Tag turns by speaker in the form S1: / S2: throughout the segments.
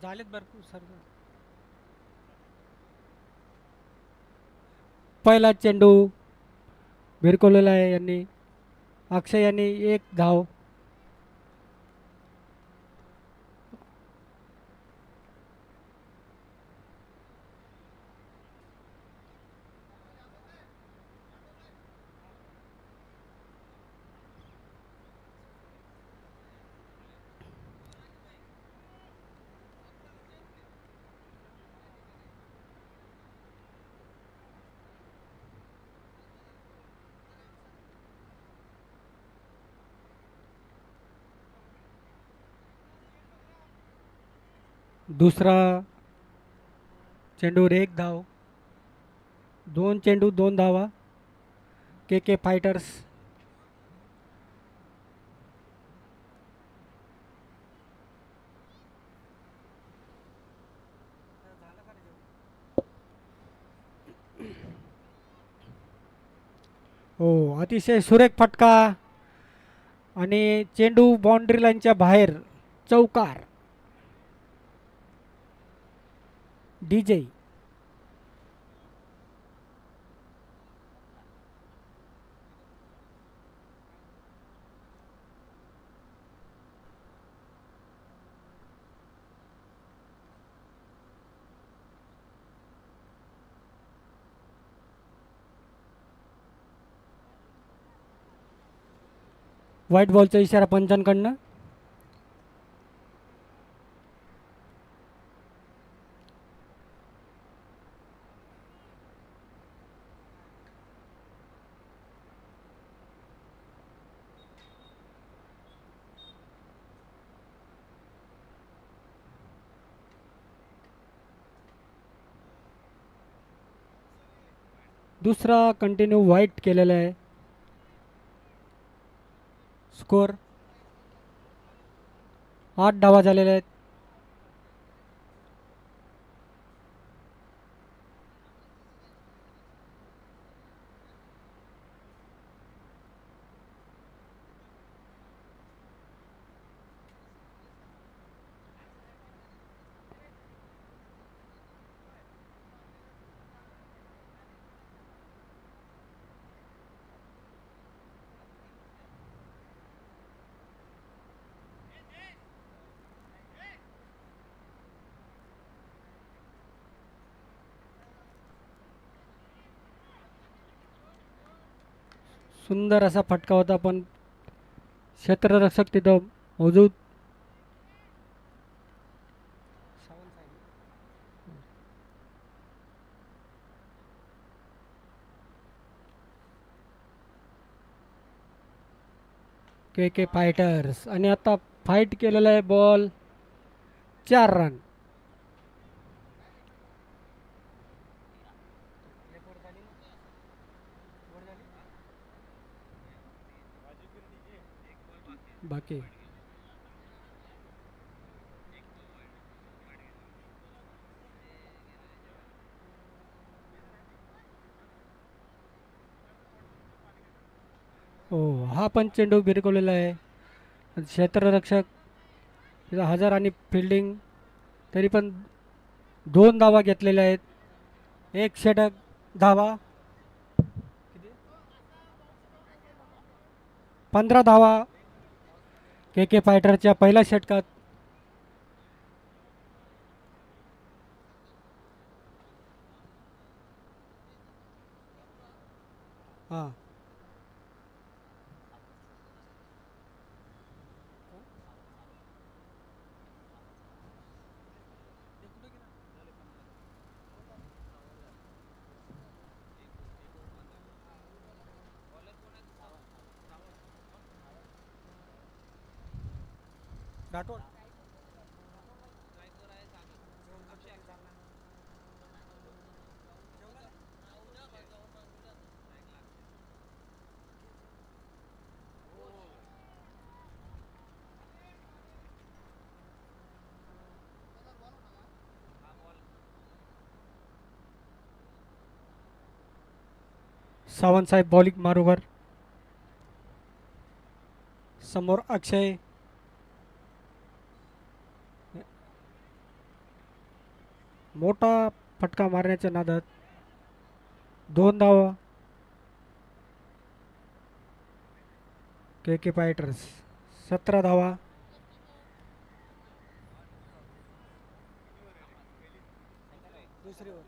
S1: झालेत भरपूर सर. पहिला चेंडू भिरकवलेला आहे यांनी. अक्षय यांनी एक धाव. दुसरा चेंडूवर एक धाव. दोन चेंडू दोन धावा. के के फायटर्स. हो, अतिशय सुरेख फटका आणि चेंडू बाउंड्री लाईनच्या बाहेर. चौकार. डीजे. व्हाईट बॉलचा इशारा पंचांकडनं. दुसरा कंटिन्यू व्हाईट केलेला आहे. स्कोर 8 धावा झालेल्या आहेत. सुंदर असा फटका होता पण क्षेत्ररक्षक तिथं मौजूद. के के फायटर्स आणि आता फाईट केलेला आहे बॉल. 4 रन. बाकी हो, हा पण चेंडू भिरकवलेला आहे. क्षेत्ररक्षक तिथं हजर आणि फिल्डिंग तरी पण 2 धावा घेतलेल्या आहेत. एक षटक धावा. 15 धावा के के फायटरच्या पहिल्या षटकात. हां. राठोड. 7 साहेब बॉलिंग मारूवर. समोर अक्षय. मोठा फटका मारण्याच्या नादात 2 धावा के के फायटर्स. 17 धावा. दुसरी ओव्हर.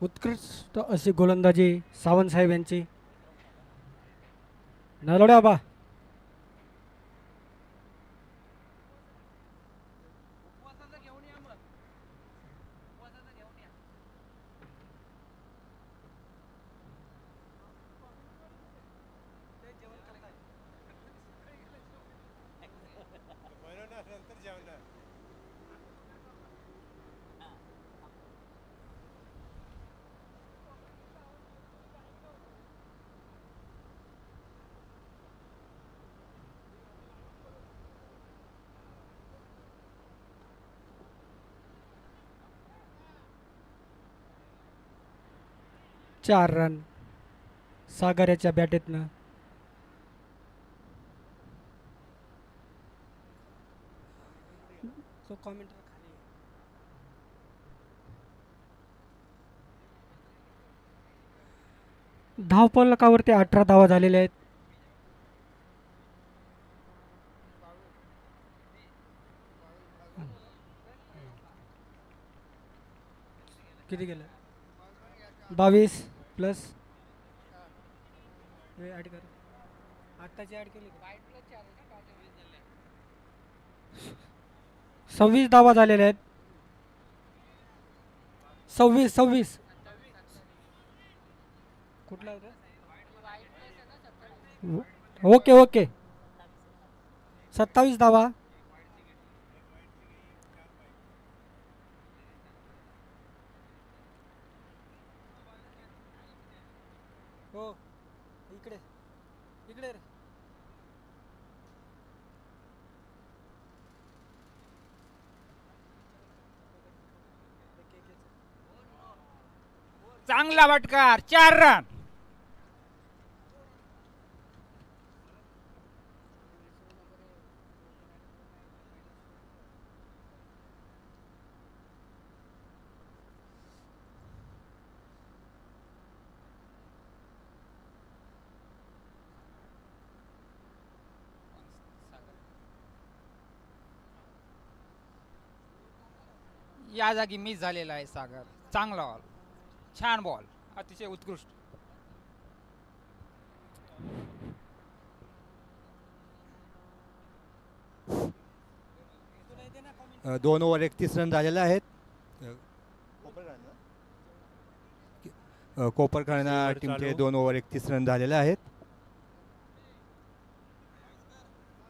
S1: 'उत्कृष्ट अशी गोलंदाजी सावंत साहेब यांची. नलवड्या बा. चार रन सागर याच्या बॅटेतनं. धावफलकावरती 18 धावा झालेल्या आहेत. किती गेलं? 22 प्लस ॲड कर. आत्ताची ॲड केली. 26 धावा झालेल्या आहेत. 26 कुठला होता? Okay okay. 27 धावा. हो इकडे इकडे रे.
S2: चांगला फटकार 4 रन. या जागी मिस झालेला आहे सागर. चांगला बॉल, छान बॉल, अतिशय उत्कृष्ट.
S3: दोन ओव्हर 31 रन झालेले आहेत. कोपरखाना टीमचे 2 ओव्हर 31 रन झालेले आहेत.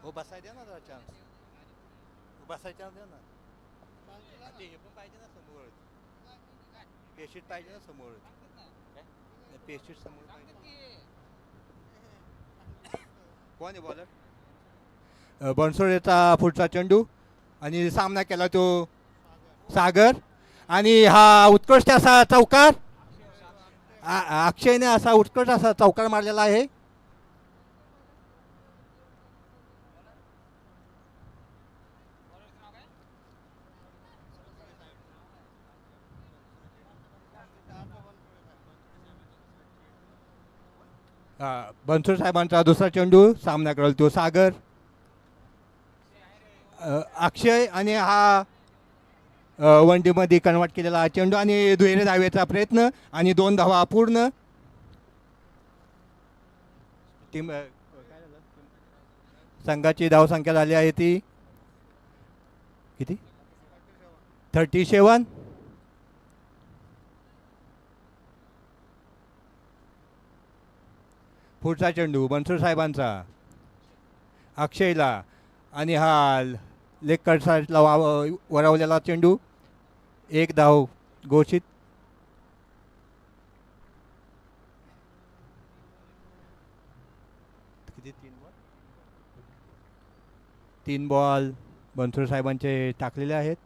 S3: हो बसाय द्या ना जरा चान्स. बसाय चान्स द्या ना. हे पण पाहिजे ना समोर. पेशीट पाहिजे ना समोर. पेशीट समोर पाहिजे. कोण आहे बॉलर? बनसोडेचा पुढचा चेंडू आणि सामना केला तो सागर. आणि हा उत्कृष्ट असा चौकार अक्षयने असा उत्कृष्ट असा चौकार मारलेला आहे. बनसोड साहेबांचा दुसरा चेंडू सामना करेल तो सागर. अक्षय आणि हा वनडीमध्ये कन्वर्ट केलेला हा चेंडू आणि दुहेरी धावेचा प्रयत्न आणि 2 धावा पूर्ण. टीम संघाची धावसंख्या झाली आहे ती किती? 37. पुढचा चेंडू बनसोड साहेबांचा अक्षयला आणि हा लेग कटला वरवलेला चेंडू. 1 धाव घोषित. किती 3 वर 3 बॉल बनसोडे साहेबांचे टाकलेले आहेत.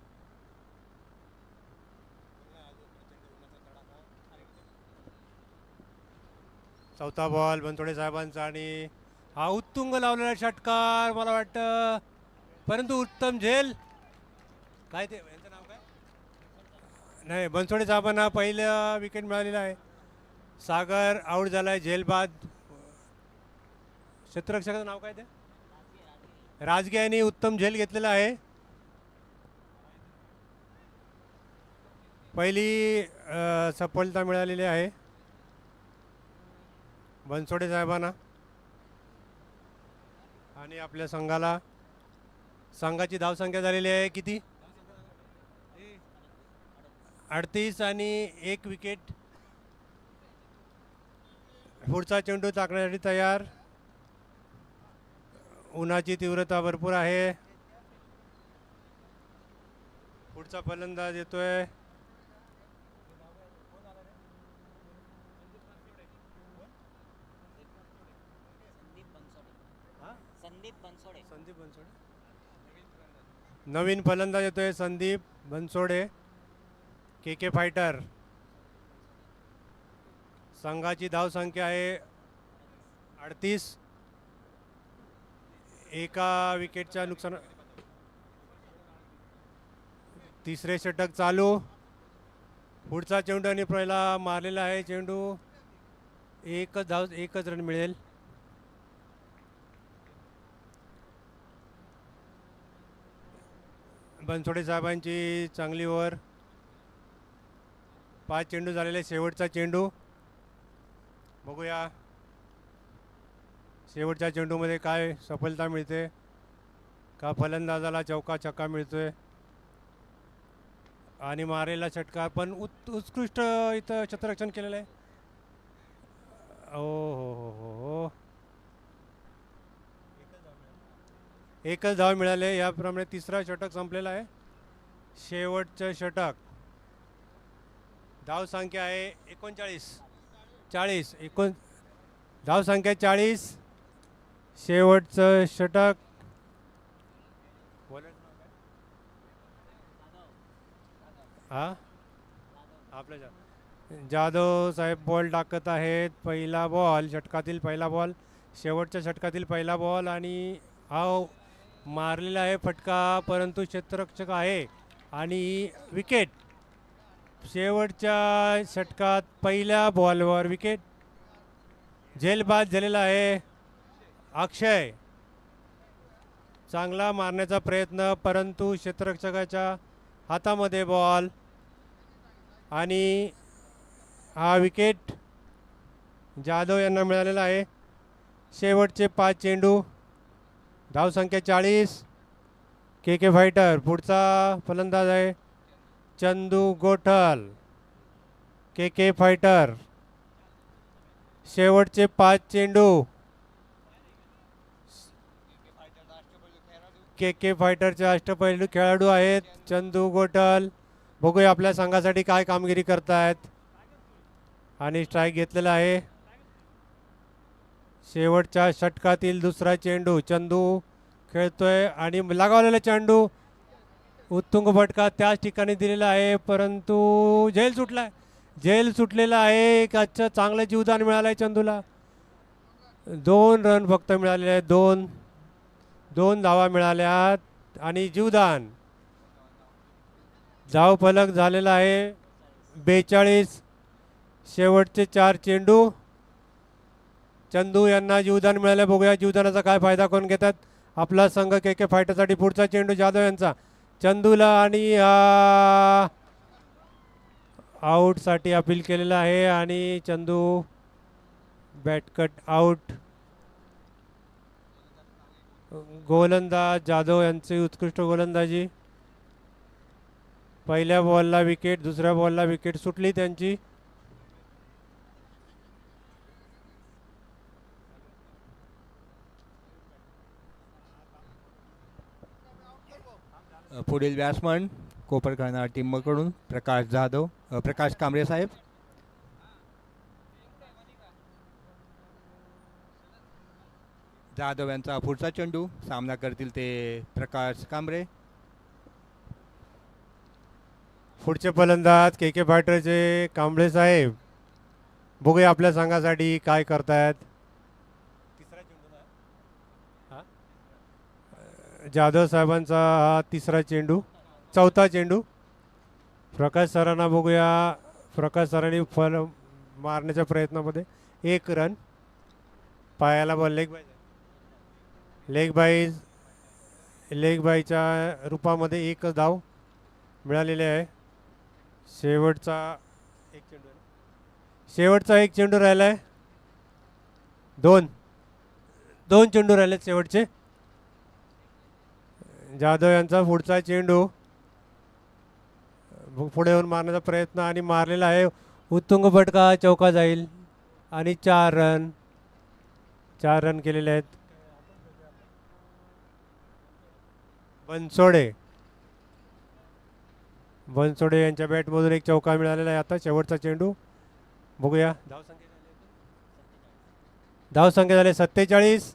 S4: चौथा बॉल बनसोडे साहेबांचा आणि हा उत्तुंग लावलेला षटकार मला वाटतं, परंतु उत्तम झेल काय ते यांचं नाव काय नाही, बनसोडे साहेबांना पहिलं विकेट मिळालेलं आहे. सागर आऊट झाला आहे झेल बाद. क्षेत्ररक्षकाचं नाव काय ते राजगे यांनी उत्तम झेल घेतलेला आहे. पहिली सफलता मिळालेली आहे बनसोडे साहेबांना आणि आपल्या संघाची धावसंख्या झालेली आहे किती 38 आणि 1 विकेट. पुढचा चेंडू टाकण्यासाठी तयार. उन्हाची तीव्रता भरपूर आहे. पुढचा फलंदाज येतोय संदीप बनसोडे. नवीन फलंदाज येतोय संदीप बनसोडे के फायटर. संघाची धावसंख्या आहे 38. एका विकेटच्या नुकसान. तिसरे षटक चालू. पुढचा चेंडू आणि पहिला मारलेला आहे चेंडू. एकच रन मिळेल. बनसोडे साहेबांची चांगली ओव्हर. 5 चेंडू झालेले. शेवटचा चेंडू बघूया शेवटच्या चेंडूमध्ये काय सफलता मिळते का फलंदाजाला चौका छक्का मिळतोय आणि मारेला षटकार पण उत्कृष्ट इथं क्षेत्ररक्षण केलेलं आहे. हो एकच धाव मिळाले. याप्रमाणे तिसरा षटक संपलेला आहे. शेवटचं षटक. धावसंख्या आहे 39. धावसंख्या 40. शेवटचं षटक. हा आपल्या जाधव साहेब बॉल टाकत आहेत. पहिला बॉल षटकातील पहिला बॉल. शेवटच्या षटकातील पहिला बॉल आणि हा मारलेला आहे फटका, परंतु क्षेत्ररक्षक आहे आणि विकेट. शेवटच्या षटकात पहिल्या बॉलवर विकेट. झेल बाद झालेला आहे अक्षय. चांगला मारण्याचा प्रयत्न, परंतु क्षेत्ररक्षकाच्या हातामध्ये बॉल आणि हा विकेट जाधव यांना मिळालेला आहे. शेवटचे 5 चेंडू. धावसंख्या 40. के फायटर. पुढचा फलंदाज आहे चंदू गोठल के फायटर. शेवटचे 5 चेंडू. के फायटरचे अष्टपैलू खेळाडू आहेत चंदू गोठल. बघूया आपल्या संघासाठी काय कामगिरी करतायत. आणि स्ट्राईक घेतलेला आहे. शेवटच्या षटकातील दुसरा चेंडू. चंदू खेळतोय आणि लगावलेला चेंडू. उत्तुंग फटका त्याच ठिकाणी दिलेला आहे, परंतु झेल सुटलेला आहे. आजचं चांगलं जीवदान मिळालं आहे चंदूला. 2 रन फक्त मिळालेले आहेत. 2 धावा मिळाल्यात आणि जीवदान. धावफलक झालेला आहे 42. शेवटचे 4 चेंडू. चंदू यांना जीवदान मिळालं. बघूया जीवदानाचा काय फायदा कोण घेतात. आपला संघ के फायटरसाठी. पुढचा चेंडू जाधव यांचा चंदूला आणि आऊटसाठी अपील केलेलं आहे आणि चंदू बॅटकट आऊट. गोलंदाज जाधव यांची उत्कृष्ट गोलंदाजी. पहिल्या बॉलला विकेट, दुसऱ्या बॉलला विकेट सुटली त्यांची.
S3: पुढील बॅट्समन कोपर करणारा टीमकडून प्रकाश कांबळे साहेब. जाधव यांचा पुढचा चेंडू, सामना करतील ते प्रकाश कांबळे.
S4: पुढचे फलंदाज के के फायटरचे कांबळे साहेब. बघूया आपल्या संघासाठी काय करतायत. जाधव साहेबांचा हा तिसरा चेंडू, चौथा चेंडू. प्रकाश सरांना बघूया. प्रकाश सरांनी फल मारण्याच्या प्रयत्नामध्ये 1 रन. पायाला बॉल लेग बायच्या रूपामध्ये 1 धाव मिळालेले आहे. शेवटचा एक चेंडू राहिला आहे. दोन चेंडू राहिलेत शेवटचे. जाधव यांचा पुढचा चेंडू पुढे येऊन मारण्याचा प्रयत्न आणि मारलेला आहे. उत्तुंग फटका, चौका जाईल आणि 4 रन केलेले आहेत. बनसोडे यांच्या बॅटमधून 1 चौका मिळालेला आहे. आता शेवटचा चेंडू बघूया. धावसंख्या झाले 47.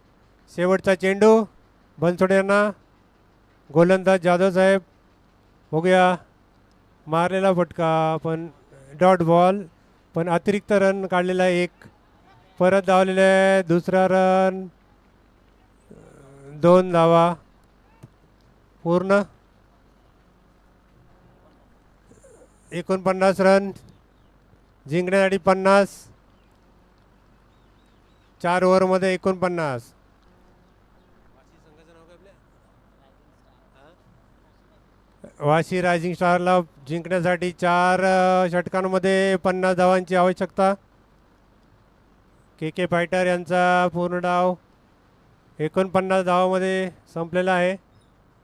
S4: शेवटचा चेंडू बनसोडे यांना. गोलंदाज जाधव साहेब. बघूया. मारलेला फटका पण डॉट बॉल, पण अतिरिक्त रन काढलेला आहे 1. परत धावलेला आहे. दुसरा रन. 2 धावा पूर्ण. 49 रन. जिंकण्यासाठी 50. 4 ओव्हरमध्ये 49. वाशी रायझिंग स्टारला जिंकण्यासाठी 4 षटकांमध्ये 50 धावांची आवश्यकता. के के फायटर यांचा पूर्ण डाव 49 धावामध्ये संपलेला आहे.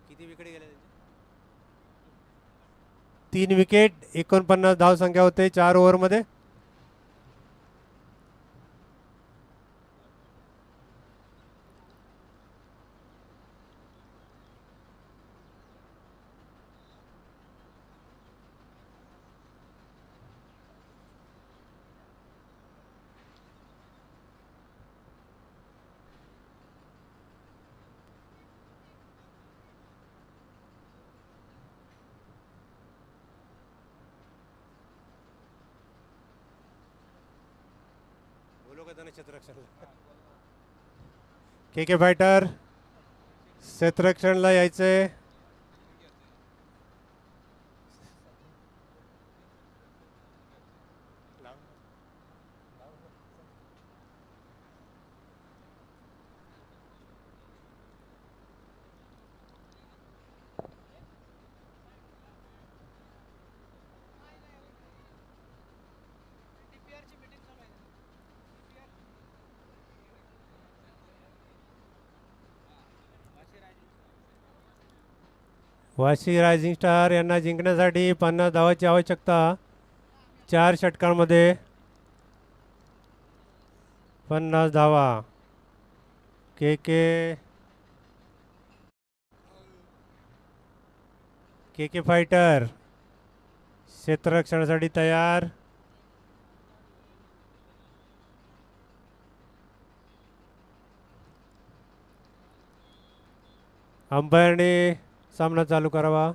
S4: किती विकेट गेल्या? 3 विकेट. 49 धावसंख्या होते 4 ओव्हरमध्ये. के के फायटर क्षेत्ररक्षणला यायचंय. वाशी रायझिंग स्टार यांना जिंकण्यासाठी 50 धावाची आवश्यकता. 4 षटकांमध्ये 50 धावा. के के फायटर क्षेत्ररक्षणासाठी तयार. अंपायरने सामना चालू करावा.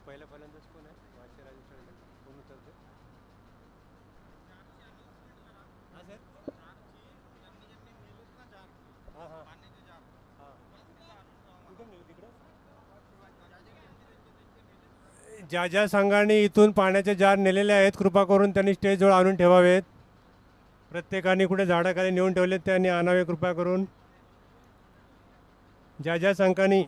S4: पहिला फलंदाज कोण आहे? वाशी रायझिंग स्टार कोण उतरते? हां सर. हां हां ज्या ज्या संघाने इथून पाण्याचे जार नेलेले आहेत कृपा करून त्यांनी स्टेजवर आणून ठेवावेत. प्रत्येकाने कुठे झाडाखाली नेऊन ठेवलेत त्यांनी आणावे कृपा करून. ज्या ज्या संघाने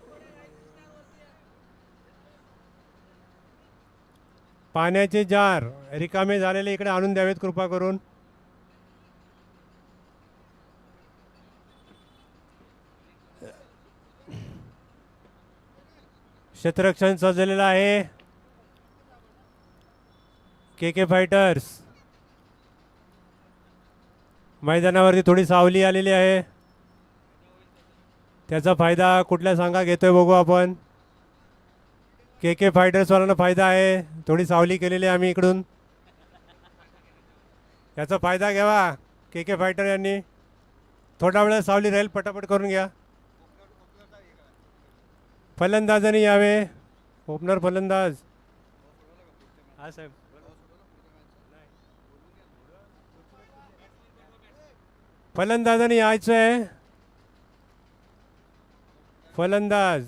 S4: पाण्याचे जार रिकामे झालेले इकडे आणून द्यावेत कृपा करून. क्षेत्ररक्षण सजलेलं आहे. के के फायटर्स. मैदानावरती थोडी सावली आलेली आहे त्याचा फायदा कुठल्या संघा घेतोय बघू आपण. के फायटर्सवाल्यांना फायदा आहे, थोडी सावली केलेली आहे आम्ही इकडून. याचा फायदा घ्यावा के फायटर यांनी. थोडा वेळ सावली राहील, पटापट करून घ्या. फलंदाजांनी यावे, ओपनर फलंदाज. हा साहेब, फलंदाजांनी यायचं आहे. फलंदाज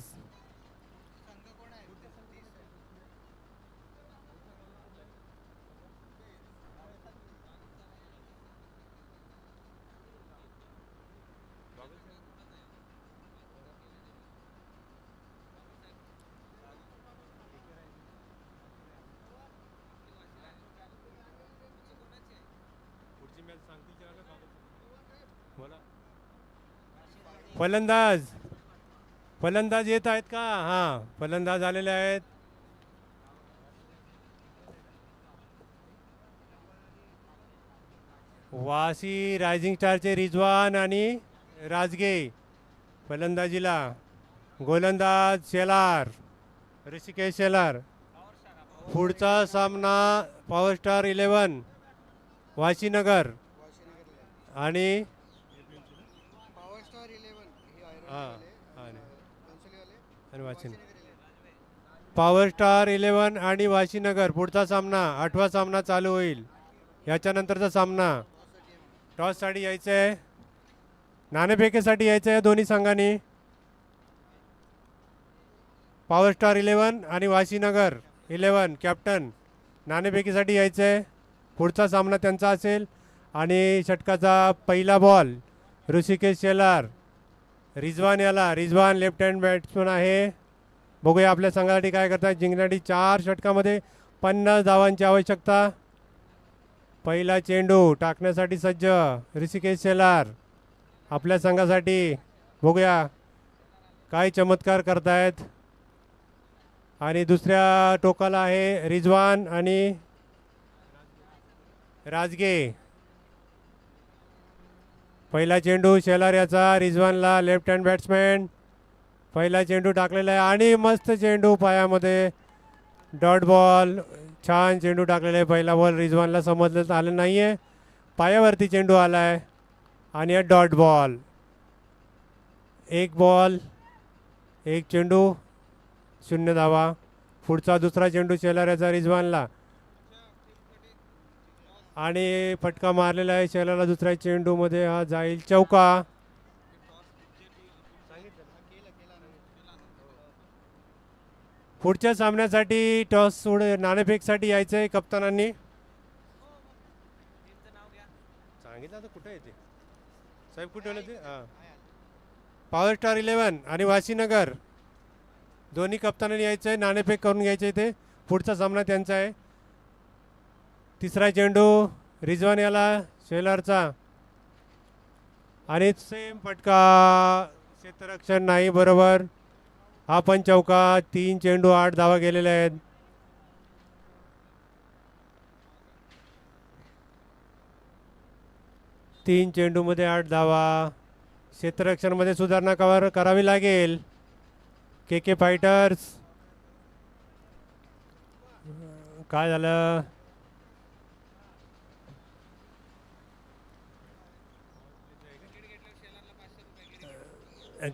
S4: फलंदाज फलंदाज येत आहेत का? हां, फलंदाज आलेले आहेत. वासी रायझिंग स्टारचे रिजवान आणि राजगे फलंदाजीला. गोलंदाज शेलार, ऋषिकेश शेलार. पुढचा सामना पॉवर स्टार 11 वाशीनगर आणि पॉवर स्टार 11 आणि वाशीनगर. पुढचा सामना 8वा सामना चालू होईल. याच्यानंतरचा सामना टॉससाठी यायचं आहे, नाणेफेकीसाठी यायचं आहे दोन्ही संघांनी. पॉवर स्टार 11 आणि वाशीनगर 11 कॅप्टन नाणेफेकीसाठी यायचं आहे. पुढचा सामना त्यांचा असेल. आणि षटकाचा पहिला बॉल ऋषिकेश शेलार, रिजवान याला. रिजवान लेफ्ट हँड बॅट्समन आहे. बघूया आपल्या संघासाठी काय करतात. जिंकण्यासाठी 4 षटकामध्ये 50 धावांची आवश्यकता. पहिला चेंडू टाकण्यासाठी सज्ज ऋषिकेश शेलार आपल्या संघासाठी. बघूया काय चमत्कार करतायत. आणि दुसऱ्या टोकाला आहे रिजवान आणि राजगे. पहिला चेंडू शेलार याचा, रिजवानला लेफ्ट हँड बॅट्समॅन. पहिला चेंडू टाकलेला आहे आणि मस्त चेंडू पायामध्ये, डॉट बॉल. छान चेंडू टाकलेला आहे. पहिला बॉल रिजवानला समजलं आलं नाही आहे, पायावरती चेंडू आला आहे आणि डॉट बॉल. एक बॉल एक चेंडू 0 धावा. पुढचा दुसरा चेंडू शेलार याचा रिजवानला आणि फटका मारलेला आहे शेलारला दुसऱ्या चेंडूमध्ये. हा जाईल चौका. पुढच्या सामन्यासाठी टॉस सोड नाणेफेकसाठी यायचं आहे कप्तानांनी. सांगितलं आता कुठे येते साहेब, कुठे होते ते? हां, पॉवर स्टार 11 आणि वाशीनगर दोन्ही कप्तानांनी यायचं आहे. नाणेफेक करून घ्यायचं आहे ते. पुढचा सामना त्यांचा आहे. तिसरा चेंडू रिजवान याला शेलारचा आणि सेम फटका, क्षेत्ररक्षण नाही बरोबर. हा पण चौका. 3 चेंडू 8 धावा गेलेले आहेत. तीन चेंडूमध्ये 8 धावा. क्षेत्ररक्षणमध्ये सुधारणा करावी लागेल के फायटर्स. काय झालं?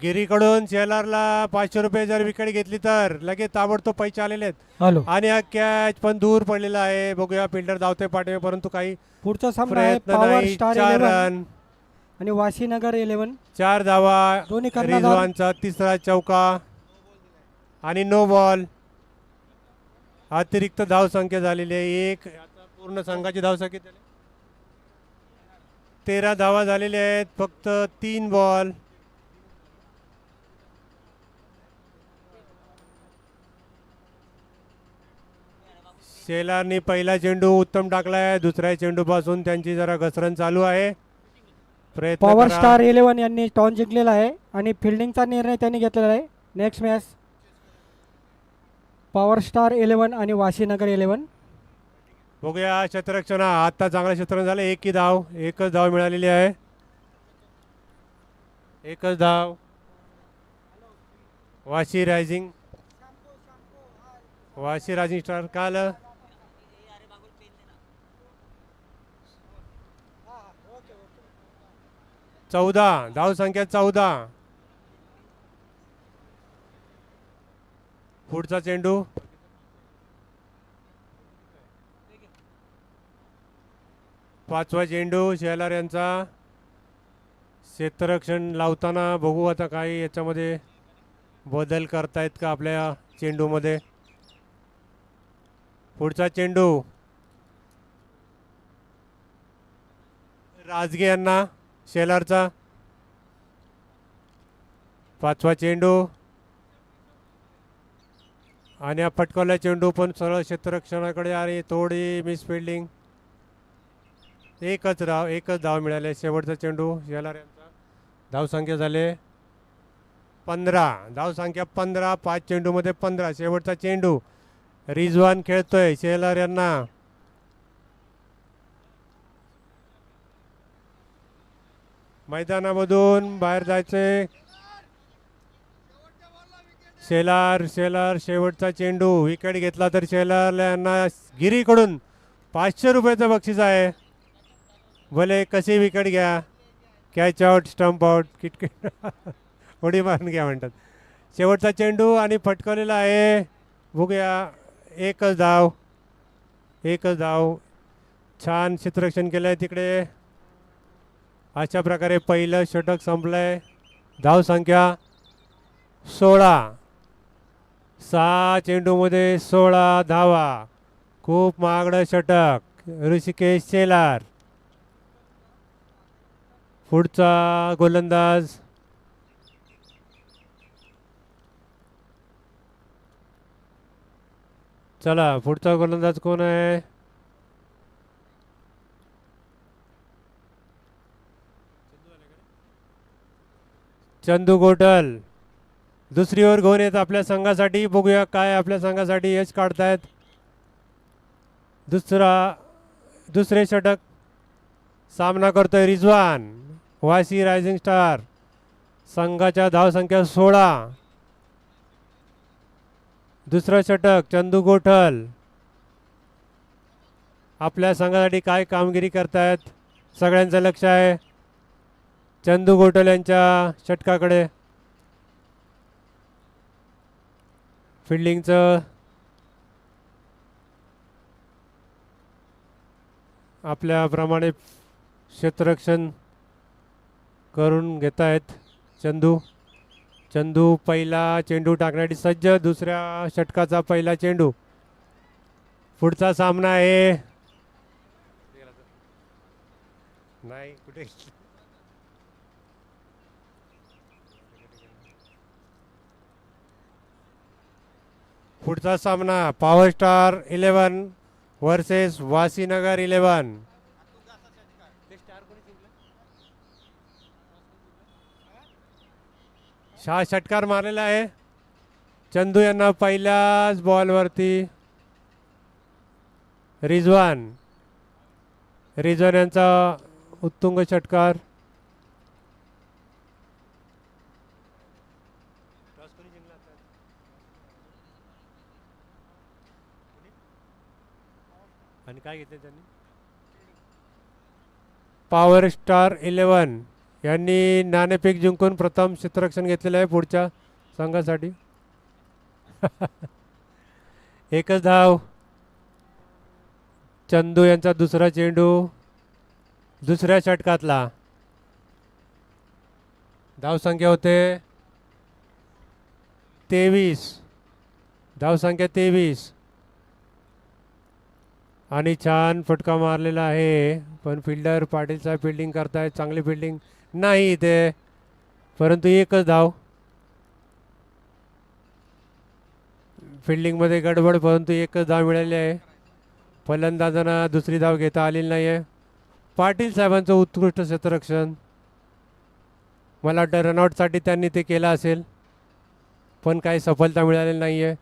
S4: गिरीकडून शेलारला 500 रुपये जर विकेट घेतली तर लगेच ताबडतोब पैसे आलेले आहेत.
S1: हॅलो,
S4: आणि हा कॅच पण दूर पडलेला आहे. बघूया फिल्डर धावते पाठवे परंतु काही
S1: पुढचा सामना आहे
S4: प्रयत्न
S1: पॉवर
S4: नाही.
S1: स्टार
S4: 4
S1: 11
S4: रन
S1: आणि वाशीनगर 11.
S4: 4 धावा.
S1: दोन्ही कर्णधार.
S4: रिजवानचा तिसरा चौका आणि नो बॉल. अतिरिक्त धावसंख्या झालेली आहे 1. पूर्ण संघाची धावसंख्या 13 धावा झालेल्या आहेत. फक्त 3 बॉल. शेलारनी पहिला चेंडू उत्तम टाकलाय. दुसऱ्या चेंडूपासून त्यांची जरा घसरण चालू आहे. प्रयत्न
S1: पॉवर
S4: करा.
S1: स्टार 11 यांनी टॉस जिंकलेला आहे आणि फिल्डिंगचा निर्णय त्यांनी घेतलेला आहे. नेक्स्ट मॅच पॉवर स्टार 11 आणि वाशीनगर 11.
S4: बघूया क्षेत्ररक्षण. आता चांगलं क्षेत्ररक्षण झालं. एकच धाव मिळालेली आहे. एकच धाव. वाशी रायझिंग स्टार का आलं? 14 धाव संख्या 14. पुढचा चेंडू पाचवा चेंडू शेलार यांचा. क्षेत्ररक्षण लावताना बघू आता काही याच्यामध्ये बदल करतायत का आपल्या चेंडूमध्ये. पुढचा चेंडू राजगे यांना शेलारचा. पाचवा चेंडू आणि हा फटकवला चेंडू पण सरळ क्षेत्ररक्षणाकडे आणि थोडी मिस फिल्डिंग. एकच धाव मिळाले. शेवटचा चेंडू शेलार यांचा. धावसंख्या झाले 15. धावसंख्या 15. 5 चेंडूमध्ये 15. शेवटचा चेंडू रिजवान खेळतोय शेलार यांना. मैदानामधून बाहेर जायचे. शेलार शेवटचा चेंडू. विकेट घेतला तर शेलार यांना गिरीकडून 500 रुपयाचं बक्षीस आहे. भले कशी विकेट घ्या. कॅच आउट, स्टंप आउट, किटकिट उडी मारून घ्या म्हणतात. शेवटचा चेंडू आणि फटकवलेला आहे. बघूया. एकच धाव. छान क्षेत्ररक्षण केलं आहे तिकडे. अशा प्रकारे पहिलं षटक संपलंय. धावसंख्या 16. 6 चेंडूमध्ये 16 धावा. खूप महागडं षटक ऋषिकेश शेलार. पुढचा गोलंदाज चला पुढचा गोलंदाज कोण आहे? चंदू गोटल. दुसरी ओव्हर घेऊन येत आपल्या संघासाठी. बघूया काय आपल्या संघासाठी यश काढतायत. दुसरे षटक सामना करतोय रिजवान. वाशी रायझिंग स्टार संघाच्या धावसंख्या 16. दुसरं षटक चंदू गोठल आपल्या संघासाठी काय कामगिरी करतायत सगळ्यांचं लक्ष आहे चंदू गोठल यांच्या षटकाकडे. फिल्डिंगचं आपल्याप्रमाणे क्षेत्ररक्षण करून घेत आहेत चंदू पहिला चेंडू टाकण्यासाठी सज्ज. दुसऱ्या षटकाचा पहिला चेंडू. पुढचा सामना आहे नाही कुठे पुढचा सामना पॉवर स्टार 11 वर्सेस वासीनगर 11. षटकार मारलेला आहे चंदू यांना पहिल्याच बॉलवरती. रिजवान यांचा उत्तुंग षटकार. आणि काय घेतले त्यांनी पॉवर स्टार 11 यांनी नाणेफेक जिंकून प्रथम क्षेत्ररक्षण घेतलेलं आहे पुढच्या संघासाठी. एकच धाव. चंदू यांचा दुसरा चेंडू दुसऱ्या षटकातला. धावसंख्या होते 23. धावसंख्या 23 आणि छान फटका मारलेला आहे पण फिल्डर पाटील साहेब फिल्डिंग करतायत. चांगली फिल्डिंग नाही इथे परंतु एकच धाव. फिल्डिंगमध्ये गडबड परंतु एकच धाव मिळाली आहे. फलंदाजांना दुसरी धाव घेता आलेली नाही आहे. पाटील साहेबांचं उत्कृष्ट क्षेत्ररक्षण. मला वाटतं रनआउटसाठी त्यांनी ते केलं असेल पण काही सफलता मिळालेली नाही आहे.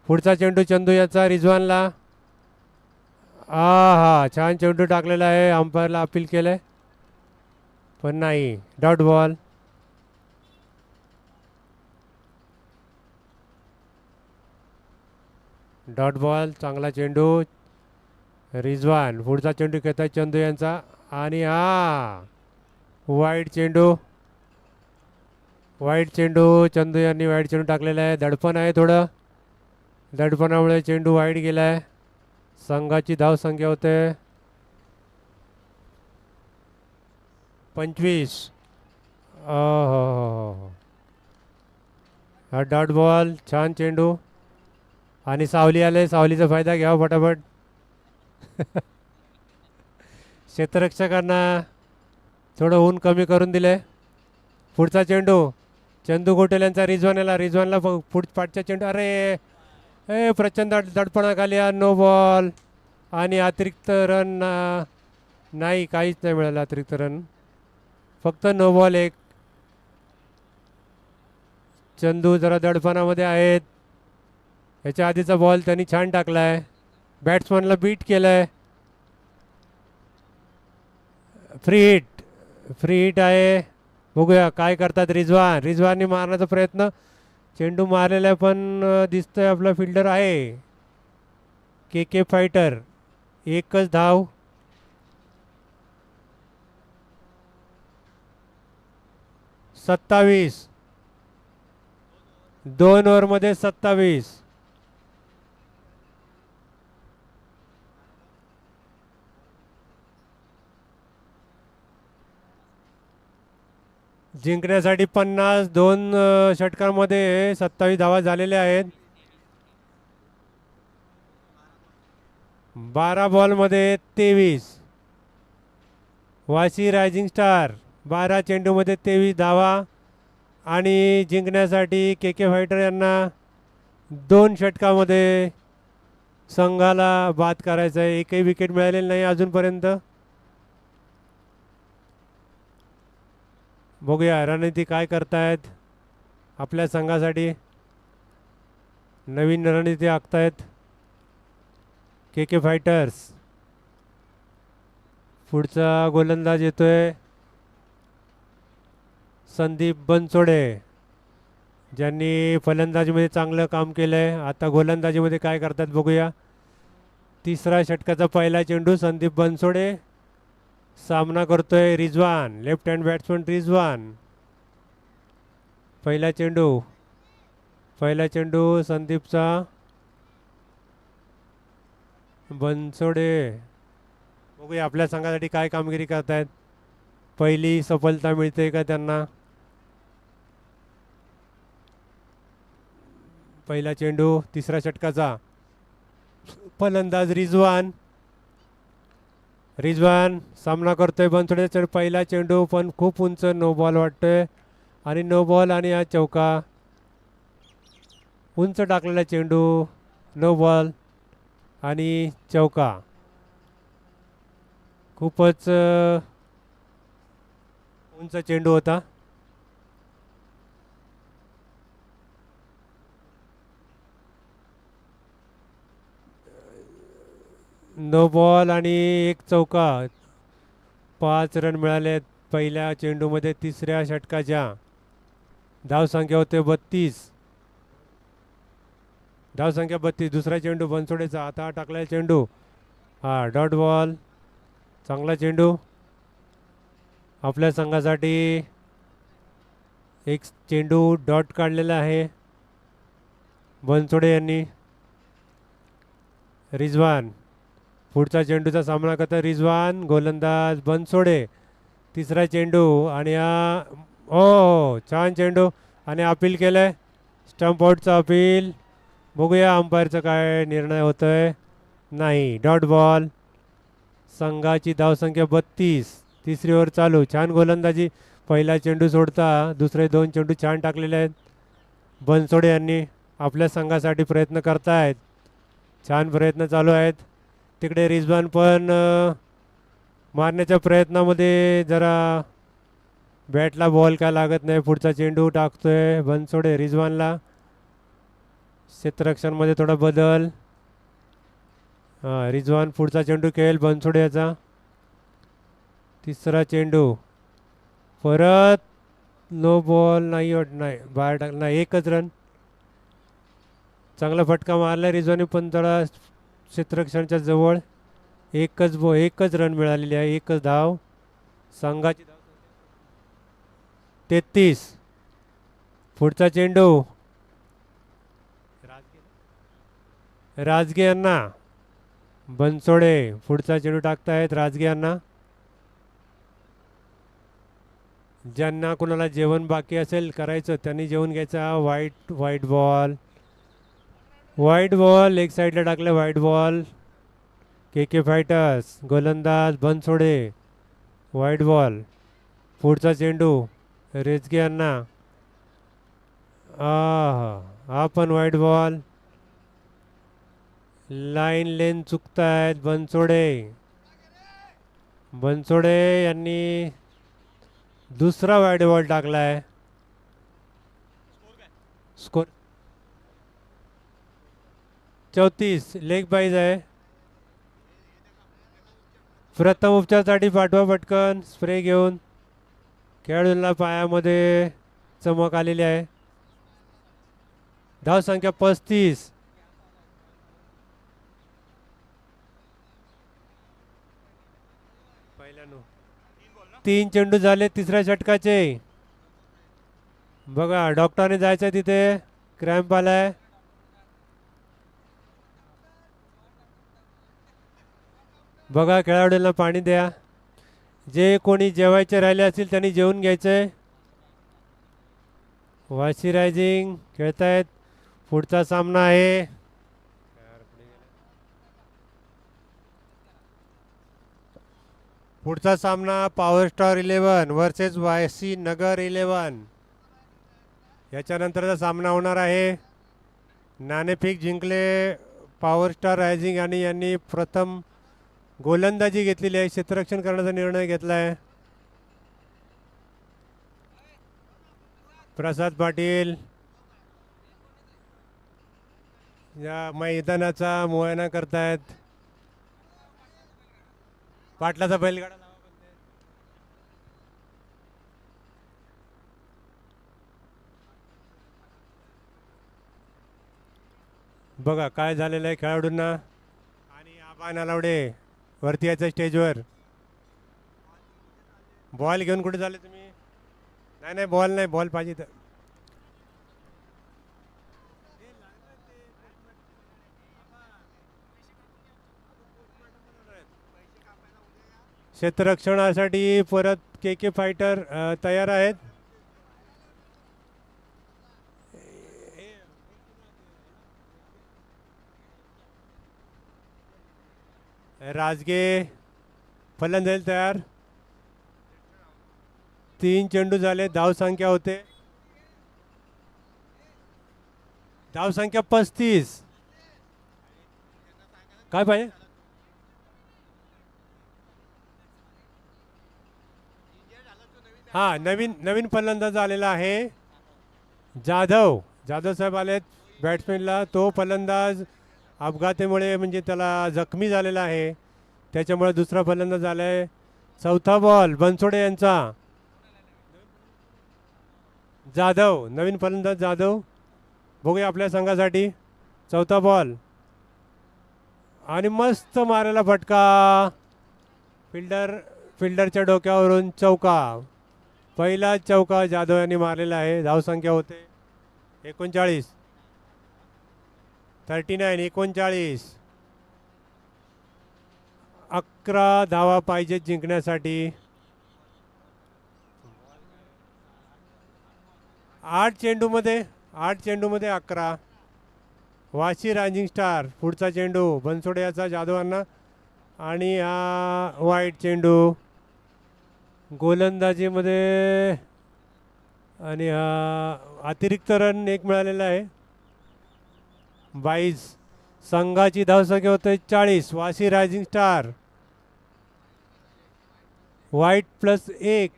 S4: पुढचा चेंडू चंदू याचा रिजवानला. हा छान चेंडू टाकलेला आहे. अंपायरला अपील केलं आहे पण नाही. Dot ball. डॉट बॉल, चांगला चेंडू. रिजवान पुढचा चेंडू घेत आहे चंदू यांचा आणि हा वाईट चेंडू. वाईट चेंडू, चंदू यांनी वाईट चेंडू टाकलेला आहे. दडपण आहे थोडं, दडपणामुळे चेंडू वाईट गेला आहे. संघाची धावसंख्या होते 25. हो, हा डॉट बॉल, छान चेंडू. आणि सावली आले, सावलीचा फायदा घ्यावा फटाफट. क्षेत्ररक्षकांना थोडं ऊन कमी करून दिले. पुढचा चेंडू चंदू गोटेल यांचा रिजवानला, रिजवानला पाठच्या चेंडू. अरे ए प्रचंड दडपणाखाली नो बॉल. आणि अतिरिक्त रन नाही, काहीच नाही मिळालं अतिरिक्त रन, फक्त नो बॉल एक. चंदू जरा दडपणामध्ये आहेत. याच्या आधीचा बॉल त्यांनी छान टाकला आहे, बॅट्समनला बीट केलं आहे. फ्री हिट, फ्री हिट आहे. बघूया काय करतात रिजवान. रिजवानने मारण्याचा प्रयत्न, चेंडू मारलेला आहे पण दिसतंय आपला फिल्डर आहे के के फायटर. एकच धाव. सत्तावीस, 2 ओव्हरमध्ये 27. जिंकण्यासाठी 50, 2 षटकांमध्ये 27 धावा झालेल्या आहेत. 12 बॉलमध्ये 23. वाशी रायझिंग स्टार 12 चेंडूमध्ये 23 धावा. आणि जिंकण्यासाठी के के फायटर यांना 2 षटकामध्ये संघाला बाद करायचं आहे. एकही विकेट मिळालेली नाही अजूनपर्यंत. बघूया रणनीती काय करतायत आपल्या संघासाठी. नवीन रणनीती आखतायत के के फायटर्स. पुढचा गोलंदाज येतोय संदीप बनसोडे, ज्यांनी फलंदाजीमध्ये चांगलं काम केलं आहे. आता गोलंदाजीमध्ये काय करतात बघूया. तिसरा षटकाचा पहिला चेंडू संदीप बनसोडे. सामना करतोय Rizwan, left hand batsman Rizwan. पहिला चेंडू, पहिला चेंडू संदीपचा. बनसोडे बघूया आपल्या संघासाठी काय कामगिरी करतायत. पहिली सफलता मिळते का त्यांना. पहिला चेंडू तिसऱ्या षटकाचा. फलंदाज रिजवान. रिजवान सामना करतोय बनसोडेचा. पहिला चेंडू पण खूप उंच, नो बॉल वाटतोय. आणि नो बॉल आणि हा चौका. उंच टाकलेला चेंडू, नो बॉल आणि चौका. खूपच उंच चेंडू होता. नो बॉल आणि एक चौका. 5 रन मिळाले पहिल्या चेंडूमध्ये तिसऱ्या षटकाच्या. धावसंख्या होते 32. धावसंख्या 32. दुसरा चेंडू बनसोडेचा. आता टाकलेला चेंडू, हा डॉट बॉल. चांगला चेंडू आपल्या संघासाठी. एक चेंडू डॉट काढलेला आहे बनसोडे यांनी. रिजवान पुढचा चेंडूचा सामना करता. रिजवान, गोलंदाज बनसोडे. तिसरा चेंडू आणि हा ओ छान चेंडू. आणि अपील केलं आहे, स्टंप आउटचं अपील. बघूया अंपायरचा काय निर्णय होतोय. नाही, डॉट बॉल. संघाची धावसंख्या 32. तिसरी ओव्हर चालू. छान गोलंदाजी. पहिला चेंडू सोडता दुसरे 2 चेंडू छान टाकलेले आहेत बनसोडे यांनी. आपल्या संघासाठी प्रयत्न करतायत. छान प्रयत्न चालू आहेत. तिकडे रिजवान पण मारण्याच्या प्रयत्नामध्ये जरा बॅटला बॉल काय लागत नाही. पुढचा चेंडू टाकतोय बनसोडे रिजवानला. क्षेत्ररक्षणमध्ये थोडा बदल. रिजवान पुढचा चेंडू खेळेल बनसोडे याचा. तिसरा चेंडू परत नो बॉल. नाही, नाही बाहेर टाकला. एकच रन. चांगला फटका मारला रिजवानी, पण जरा क्षेत्ररक्षणाच्या जवळ. एकच रन मिळालेली आहे, एकच धाव. संघाची धाव 33. पुढचा चेंडू राजगे यांना. बनसोडे पुढचा चेंडू टाकतायत राजगे यांना. ज्यांना कुणाला जेवण बाकी असेल करायचं त्यांनी जेवण घ्यायचा. व्हाईट बॉल एक साईडला टाकलं. White ball. के फायटर्स गोलंदाज बनसोडे. White ball. पुढचा चेंडू रेजगे यांना. हा पण व्हाईट बॉल. लेन चुकतायत बनसोडे यांनी दुसरा वाईड बॉल टाकलाय. स्कोर 34. लेग बाईज आहे. प्रथम उपचारासाठी पाठवा पटकन. स्प्रे घेऊन. खेळाडूंना पायामध्ये चमक आलेली आहे. धाव संख्या 35. तीन चेंडू झाले तिसऱ्या षटकाचे. बघा डॉक्टरने जायचं तिथे. क्रॅम्प आलाय. बघा खेळाडूंना पाणी द्या. जे कोणी जेवायचे राहिले असतील त्यांनी जेवून घ्यायचंय. वाशी रायझिंग खेळतायत. पुढचा सामना आहे पॉवर स्टार 11 वर्सेस वाशी नगर 11. याच्यानंतरचा सामना होणार आहे. नाणेफेक जिंकले पॉवर स्टार रायझिंग आणि यांनी प्रथम गोलंदाजी घेतलेली आहे. क्षेत्ररक्षण करण्याचा निर्णय घेतला आहे. प्रसाद पाटील या मैदानाचा मुआयना करतायत. पाटलाचा बैलगाडा लावा बोलते. बघा काय झालेलं आहे खेळाडूंना. आणि आबा नालावडे वरती यायचं स्टेजवर. बॉल घेऊन कुठे झाले तुम्ही? नाही बॉल पाहिजे तर. क्षेत्ररक्षणासाठी परत के फायटर तयार आहेत. राजगे फलंदाजी तयार. 3 चेंडू झाले. धाव संख्या होते. धाव संख्या 35. काय पाहिजे? हा नवीन फलंदाज आलेला आहे. जाधव साहेब आलेत बॅट्समॅनला. तो फलंदाज अपघातामुळे म्हणजे त्याला जखमी झालेला आहे, त्याच्यामुळे दुसरा फलंदाज आला आहे. चौथा बॉल बनसोडे यांचा. नवीन फलंदाज जाधव. बघूया आपल्या संघासाठी. चौथा बॉल आणि मस्त मारायला फटका. फिल्डरच्या डोक्यावरून चौका. पहिला चौका जाधव यांनी मारलेला आहे. धावसंख्या होते 39. 39. 11 धावा पाहिजेत जिंकण्यासाठी. 8 चेंडूमध्ये 11. Vashi rising star. पुढचा चेंडू बनसोडे याचा जाधवांना आणि हा वाईट चेंडू गोलंदाजीमध्ये. आणि हा अतिरिक्त रन एक मिळालेला आहे. 22. संघाची धावसंख्या होते 40. Vashi rising star. वाईट प्लस 1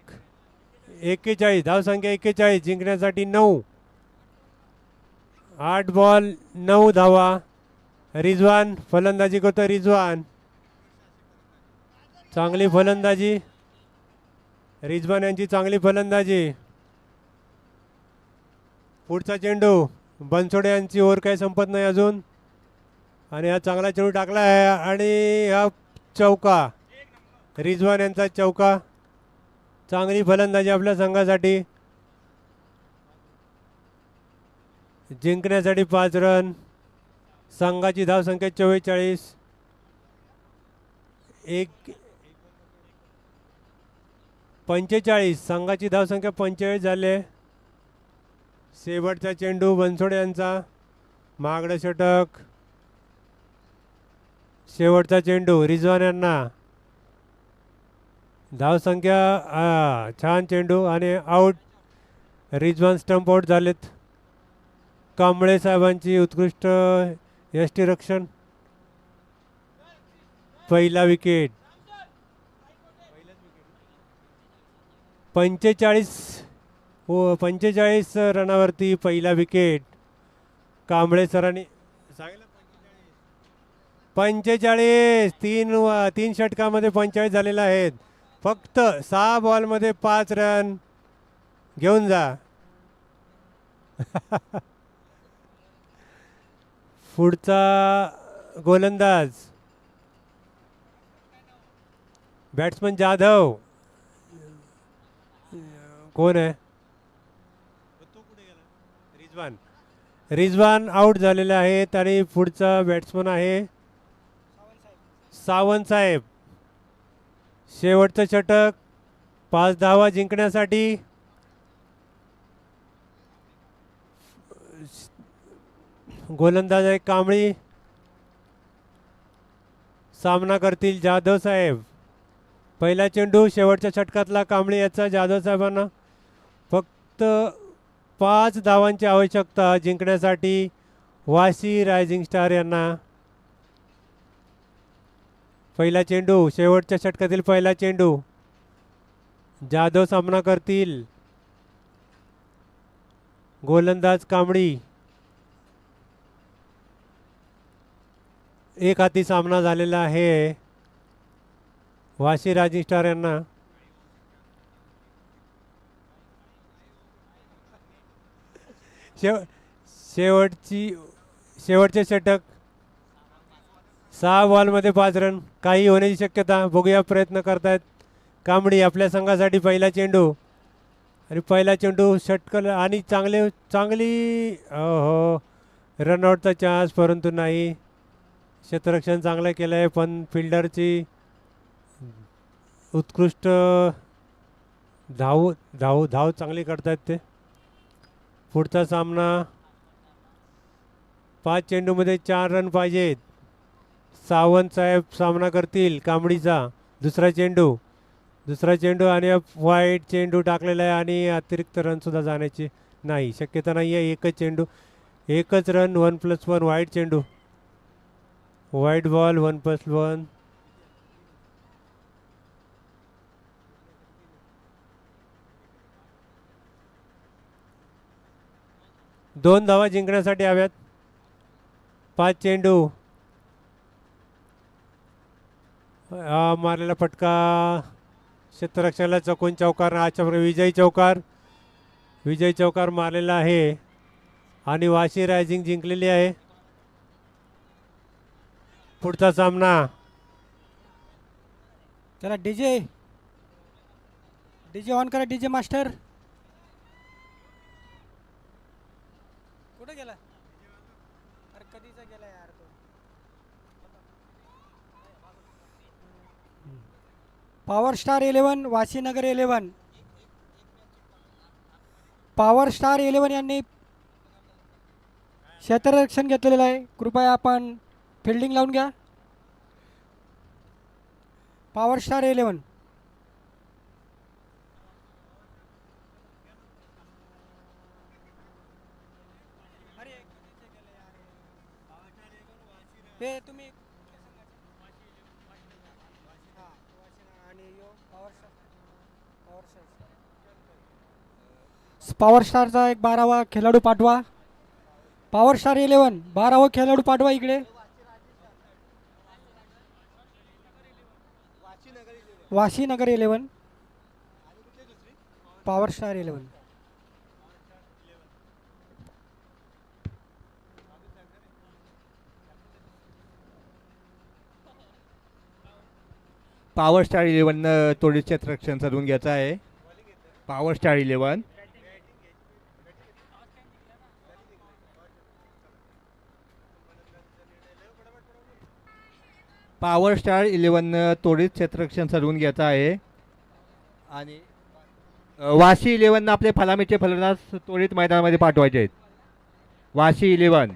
S4: 41. धावसंख्या 41. जिंकण्यासाठी 9. 8 बॉल 9 धावा. रिजवान फलंदाजी करतो. रिजवान चांगली फलंदाजी. रिजवान यांची चांगली फलंदाजी. पुढचा चेंडू बनसोडे यांची ओव्हर काही संपत नाही अजून. आणि हा चांगला चेंडू टाकला आहे आणि हा चौका, रिजवान यांचा चौका. चांगली फलंदाजी आपल्या संघासाठी. जिंकण्यासाठी 5 रन. संघाची धावसंख्या 44. एक 45. संघाची धावसंख्या 45 झाली आहे. शेवटचा चेंडू बनसोडे यांचा, महागडं षटक. शेवटचा चेंडू रिजवान यांना. धावसंख्या छान चेंडू आणि आऊट. रिजवान स्टंप आऊट झालेत. कांबळे साहेबांची उत्कृष्ट यष्टीरक्षण. पहिला विकेट. 45 रनावरती पहिला विकेट. कांबळे सरांनी सांगितलं 45. 3 षटकामध्ये 45 झालेले आहेत. फक्त 6 बॉलमध्ये 5 रन. घेऊन जा. पुढचा गोलंदाज बॅट्समन जाधव. कोण आहे? रिजवान. रिजवान आऊट झालेले आहेत आणि पुढचा बॅट्समन आहे सावंत साहेब. शेवटचं षटक 5 धावा जिंकण्यासाठी. गोलंदाज आहे कांबळी. सामना करतील जाधव साहेब. पहिला चेंडू शेवटच्या षटकातला कांबळी याचा. जाधव साहेबांना फक्त 5 धावांची आवश्यकता जिंकण्यासाठी वाशी रायझिंग स्टार यांना. पहिला चेंडू शेवटच्या षटकातील पहिला चेंडू. जाधव सामना करतील. गोलंदाज कांबळी. एक हाती सामना झालेला आहे वाशी रायझिंग स्टार यांना. शेवटचे षटक 6 बॉलमध्ये 5 रन. काही होण्याची शक्यता. बघूया, प्रयत्न करतायत कांबळी. आपल्या संघासाठी पहिला चेंडू आणि पहिला चेंडू षटकल आणि चांगली हो रनआउटचा चान्स, परंतु नाही. क्षेत्ररक्षण चांगलं केलं आहे पण फिल्डरची उत्कृष्ट धाव चांगली करतायत ते. पुढचा सामना 5 चेंडूमध्ये 4 रन पाहिजेत. सावंत साहेब सामना करतील कांबळीचा. दुसरा चेंडू आणि वाईट चेंडू टाकलेला आहे आणि अतिरिक्त रनसुद्धा जाण्याची नाही शक्यता नाही आहे. एकच चेंडू, एकच रन. 1+1 वाईट चेंडू. वाईट बॉल. 1+1. दोन धावा जिंकण्यासाठी हव्यात. 5 चेंडू. मारलेला फटका क्षेत्ररक्षणाला चकून चौकार. अशा प्रकारे विजय चौकार मारलेला आहे आणि वाशी रायझिंग जिंकलेली आहे. पुढचा सामना.
S1: त्याला डीजे ऑन करा. डीजे मास्टर कुठे गेला? अरे कधीचा गेला यार तो. Power star 11 वाशीनगर 11. पॉवर स्टार 11 यांनी क्षेत्ररक्षण घेतलेलं आहे. कृपया आपण फिल्डिंग लावून घ्या. Power star 11. ते तुम्ही पॉवर स्टारचा एक 12वा खेळाडू पाठवा. पॉवर स्टार 11 12वा खेळाडू पाठवा इकडे. वाशीनगर 11 पॉवर स्टार 11.
S3: पॉवर स्टार 11 तोडीस क्षेत्ररक्षण साधून घ्यायचं आहे. पॉवर स्टार 11 पॉवर स्टार 11 तोडीस क्षेत्ररक्षण साधून घ्यायचं आहे. आणि वाशी 11 आपले फलामीचे फलंदाज त्वरित मैदानामध्ये पाठवायचे आहेत. वाशी 11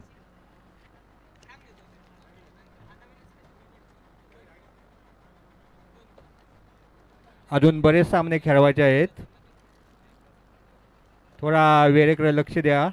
S3: अजून बरेच सामने खेळवायचे आहेत. थोडा वेळेकडे लक्ष द्या.